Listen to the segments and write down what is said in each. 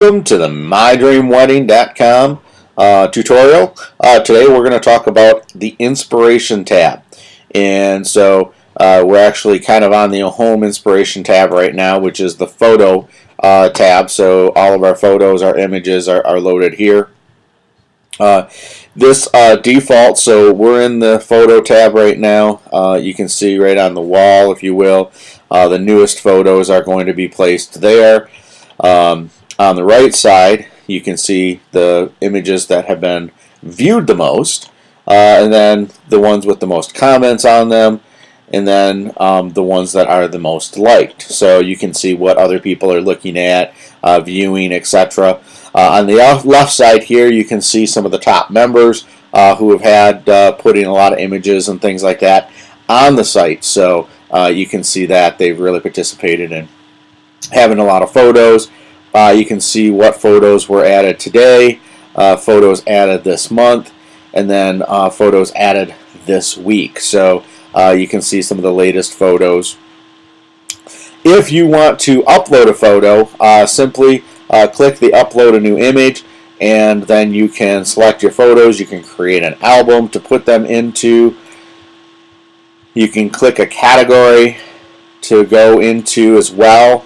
Welcome to the MyDreamWedding.com tutorial. Today we're going to talk about the Inspiration tab. And so we're actually kind of on the Home Inspiration tab right now, which is the Photo tab. So all of our photos, our images are loaded here. This default, so we're in the Photo tab right now. You can see right on the wall, if you will, the newest photos are going to be placed there. On the right side, you can see the images that have been viewed the most, and then the ones with the most comments on them, and then the ones that are the most liked. So you can see what other people are looking at, viewing, etc. On the left side here, you can see some of the top members who have had putting a lot of images and things like that on the site. So you can see that they've really participated in having a lot of photos. You can see what photos were added today, photos added this month, and then photos added this week. So you can see some of the latest photos. If you want to upload a photo, simply click the Upload a New Image, and then you can select your photos. You can create an album to put them into. You can click a category to go into as well.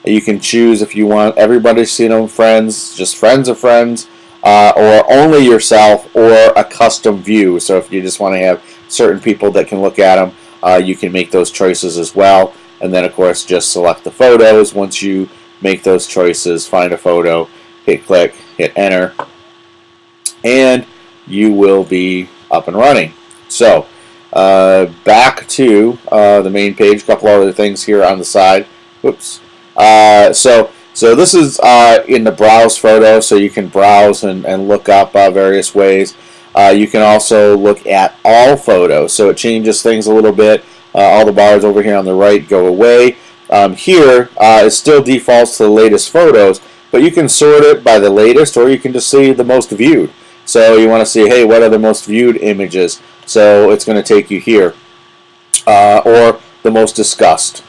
You can choose if you want everybody to see them, friends, just friends of friends, or only yourself, or a custom view. So if you just want to have certain people that can look at them, you can make those choices as well. And then, of course, just select the photos. Once you make those choices, find a photo, hit click, hit enter, and you will be up and running. So back to the main page. A couple other things here on the side. Whoops. So this is in the browse photo, so you can browse and look up various ways. You can also look at all photos, so it changes things a little bit. All the bars over here on the right go away. Here it still defaults to the latest photos, but you can sort it by the latest, or you can just see the most viewed. So you want to see, hey, what are the most viewed images? So it's going to take you here, or the most discussed.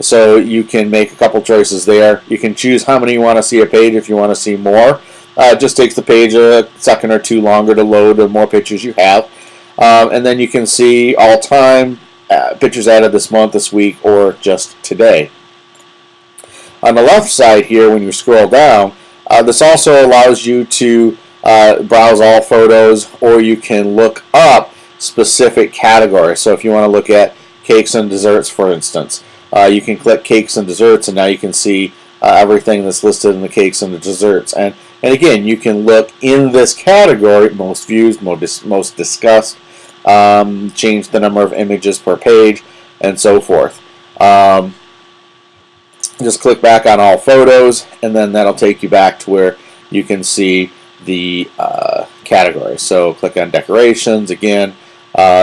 So you can make a couple choices there. You can choose how many you want to see a page if you want to see more. It just takes the page a second or two longer to load the more pictures you have. And then you can see all time, pictures added this month, this week, or just today. On the left side here, when you scroll down, this also allows you to browse all photos, or you can look up specific categories. So if you want to look at cakes and desserts, for instance, you can click cakes and desserts, and now you can see everything that's listed in the cakes and the desserts. And again, you can look in this category, most views, most discussed, change the number of images per page, and so forth. Just click back on all photos, and then that'll take you back to where you can see the categories. So click on decorations, again,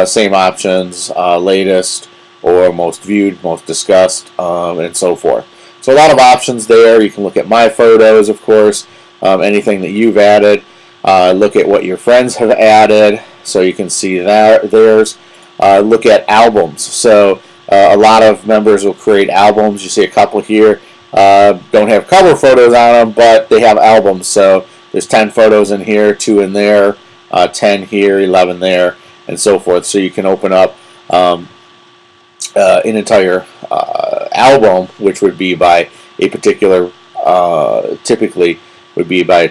same options, latest, or most viewed, most discussed, and so forth. So a lot of options there. You can look at my photos, of course, anything that you've added. Look at what your friends have added, so you can see theirs. Look at albums. So a lot of members will create albums. You see a couple here. Don't have cover photos on them, but they have albums. So there's 10 photos in here, 2 in there, 10 here, 11 there, and so forth. So you can open up an entire album, which would be by a particular, typically would be by a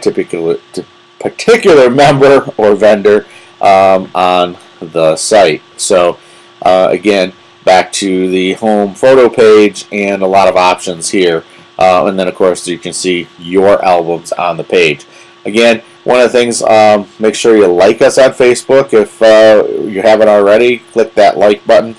particular member or vendor on the site. So again, back to the home photo page, and a lot of options here. And then, of course, you can see your albums on the page. Again, one of the things, make sure you like us on Facebook. If you haven't already, click that like button.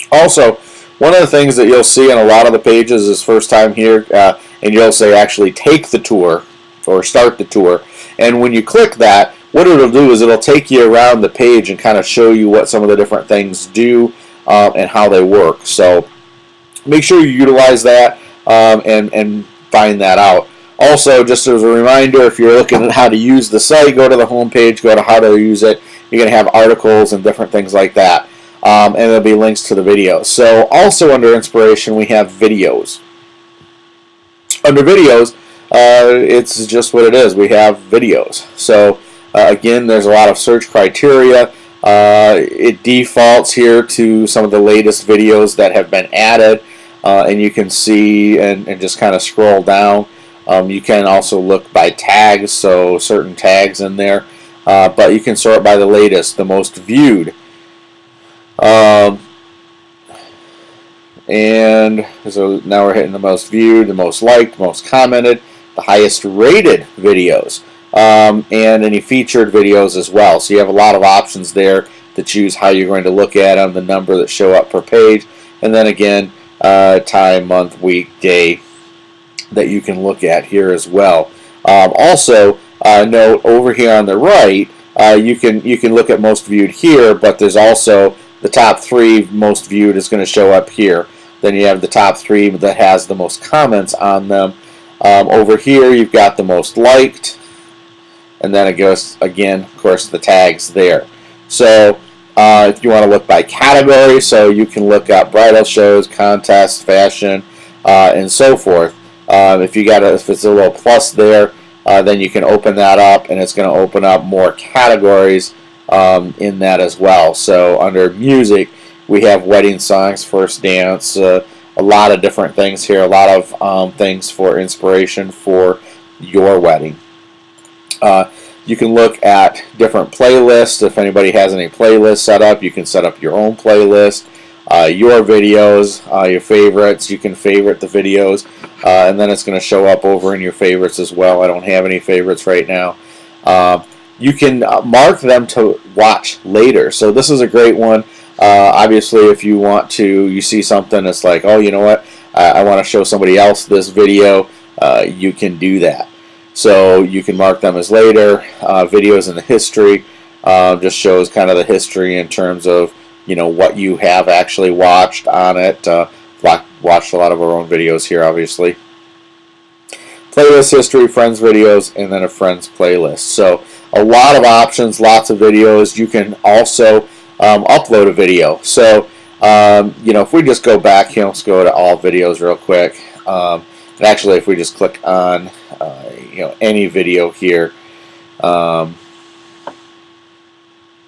Also, one of the things that you'll see on a lot of the pages is first time here, and you'll say actually take the tour or start the tour. And when you click that, what it'll do is it'll take you around the page and kind of show you what some of the different things do and how they work. So make sure you utilize that and find that out. Also, just as a reminder, if you're looking at how to use the site, go to the home page, go to how to use it. You're going to have articles and different things like that. And there'll be links to the videos. So also under inspiration, we have videos. Under videos, it's just what it is. We have videos. So again, there's a lot of search criteria. It defaults here to some of the latest videos that have been added, and you can see and just kind of scroll down. You can also look by tags, so certain tags in there, but you can sort by the latest, the most viewed. And so now we're hitting the most viewed, the most liked, most commented, the highest rated videos, and any featured videos as well. So you have a lot of options there to choose how you're going to look at them, the number that show up per page, and then again, time, month, week, day that you can look at here as well. Also, note over here on the right, you can look at most viewed here, but there's also the top 3 most viewed is going to show up here. Then you have the top 3 that has the most comments on them. Over here, you've got the most liked, and then it goes again, of course, the tags there. So if you want to look by category, so you can look at bridal shows, contests, fashion, and so forth. If it's a little plus there, then you can open that up, and it's going to open up more categories in that as well. So under music, we have wedding songs, first dance, a lot of different things here, a lot of things for inspiration for your wedding. You can look at different playlists. If anybody has any playlists set up, you can set up your own playlist. Your videos, your favorites, you can favorite the videos, and then it's going to show up over in your favorites as well. I don't have any favorites right now. You can mark them to watch later. So this is a great one. Obviously, if you want to, you see something that's like, oh, you know what, I want to show somebody else this video, you can do that. So you can mark them as later. Videos in the history just shows kind of the history in terms of, you know, what you have actually watched on it. Watched a lot of our own videos here, obviously. Playlist history, friends videos, and then a friends playlist. So a lot of options, lots of videos. You can also upload a video. So you know, if we just go back here, let's go to all videos real quick. And actually, if we just click on you know, any video here,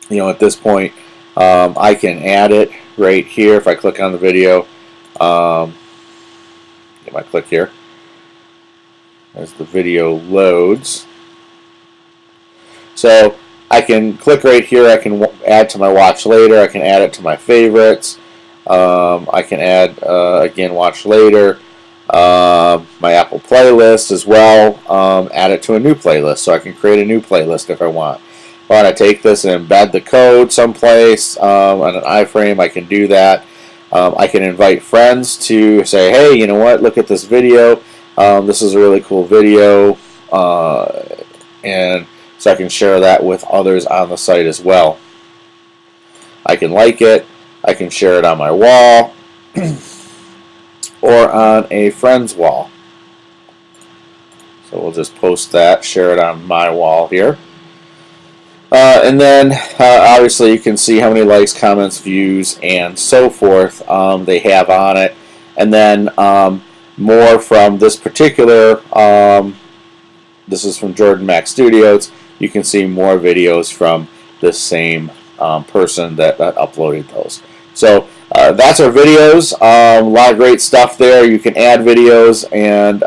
you know, at this point, I can add it right here. If I click on the video, get my click here as the video loads. So I can click right here. I can add to my watch later. I can add it to my favorites. I can add again, watch later. My Apple playlist as well. Add it to a new playlist, so I can create a new playlist if I want. If I want to take this and embed the code someplace on an iframe, I can do that. I can invite friends to say, hey, you know what, look at this video. This is a really cool video. And so I can share that with others on the site as well. I can like it. I can share it on my wall or on a friend's wall. So we'll just post that, share it on my wall here. And then obviously you can see how many likes, comments, views, and so forth they have on it. And then more from this particular, this is from Jordan Mac Studios. You can see more videos from this same person that uploaded those. So that's our videos. A lot of great stuff there. You can add videos, and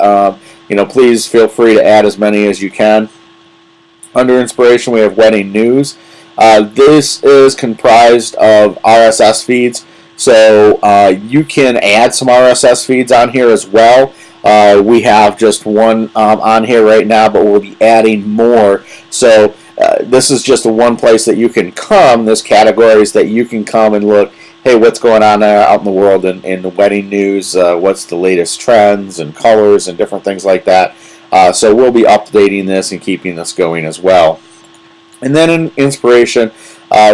you know, please feel free to add as many as you can. Under inspiration, we have wedding news. This is comprised of RSS feeds, so you can add some RSS feeds on here as well. We have just one on here right now, but we'll be adding more. So this is just one place that you can come. There's categories that you can come and look, hey, what's going on out in the world in the wedding news, what's the latest trends and colors and different things like that. So we'll be updating this and keeping this going as well. And then in inspiration,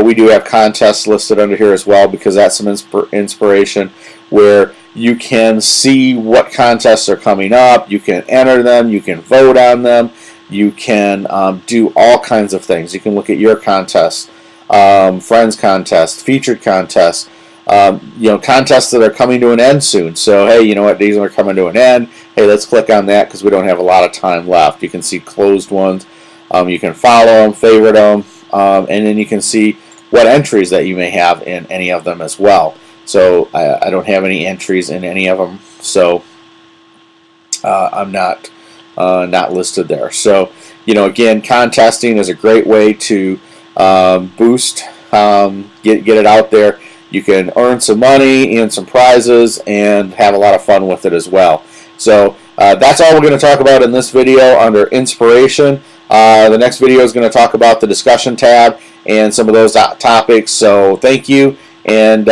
we do have contests listed under here as well, because that's some inspiration where you can see what contests are coming up. You can enter them. You can vote on them. You can do all kinds of things. You can look at your contests, friends contests, featured contests, you know, contests that are coming to an end soon. So, hey, you know what, these are coming to an end. hey, let's click on that because we don't have a lot of time left. You can see closed ones. You can follow them, favorite them, and then you can see what entries that you may have in any of them as well. So I don't have any entries in any of them, so I'm not listed there. So again, contesting is a great way to boost, get it out there. You can earn some money and some prizes and have a lot of fun with it as well. So that's all we're going to talk about in this video under inspiration. The next video is going to talk about the discussion tab and some of those topics. So thank you, and